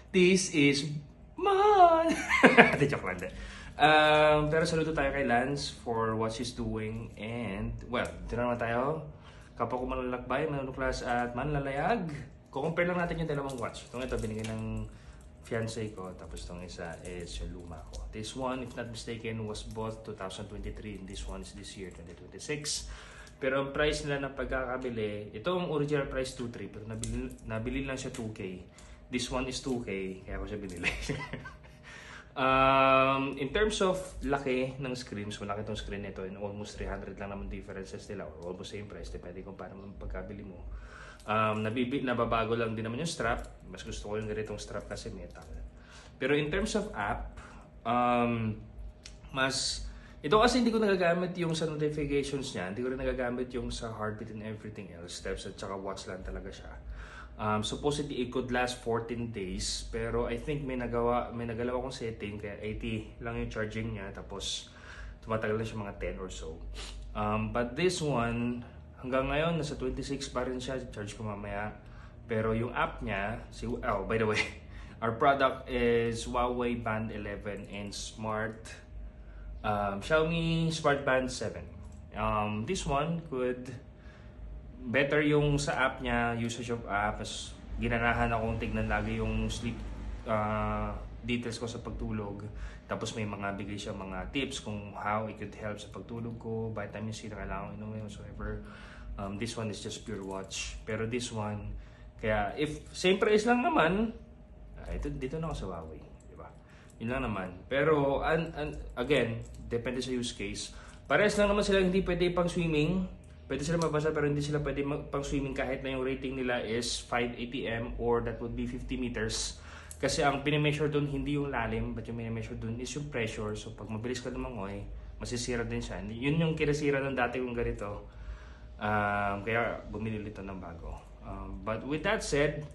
This is man! Joke lang din. Pero saludo tayo kay Lance for what she's doing. And, well, dito naman tayo. Kapag ko manlalakbay, manunuklas at manlalayag. Kukumpare lang natin yung dalawang watch. Itong ito, binigay ng fiancé ko. Tapos itong isa is yung luma ko. This one, if not mistaken, was bought 2023. And this one is this year, 2026. Pero ang price nila ng pagkakabili, ito ang original price 2.3. Pero nabili lang siya 2K. This one is 2K, kaya ako siya binili. In terms of laki ng screens, malaki itong screen nito, and almost 300 lang naman differences nila, or almost same price, depende kung paano ang pagkabili mo. Nababago lang din naman yung strap. Mas gusto ko yung ganitong strap kasi metal. Pero in terms of app, ito kasi hindi ko nagagamit yung sa notifications niya, hindi ko rin nagagamit yung sa heartbeat and everything else, steps at saka watch lang talaga siya. Supposedly it could last 14 days, pero I think may nagalaw akong setting, kaya 80 lang yung charging niya, tapos tumatagal na siya mga 10 or so. But this one, hanggang ngayon, nasa 26 pa rin siya, charge ko mamaya. Pero yung app niya, by the way, our product is Huawei Band 11 and Xiaomi Smart Band 7. This one could better yung sa app niya, usage of app. As ginanahan akong tignan lagi yung sleep details ko sa pagtulog. Tapos may mga bigay siya mga tips kung how it could help sa pagtulog ko, vitamin C na kailangan inumin, whatsoever. This one is just pure watch. Pero this one, kaya if same price lang naman, dito na ako sa Huawei. Yun lang naman. Pero, again, depende sa use case. Parehas lang naman sila, hindi pwede pang swimming. Pwede sila mabasa pero hindi sila pwede pang swimming kahit na yung rating nila is 5 ATM or that would be 50 meters. Kasi ang pinimeasure dun hindi yung lalim, but yung pinimeasure dun is yung pressure. So, pag mabilis ka lumangoy, masisira din siya. Yun yung kinasira ng dati kong ganito. Kaya bumili ulit ng bago. But with that said,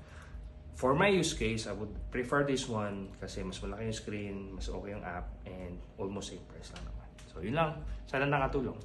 for my use case, I would prefer this one kasi mas malaki yung screen, mas okay yung app, and almost same price lang naman. So yun lang. Sana nakatulong.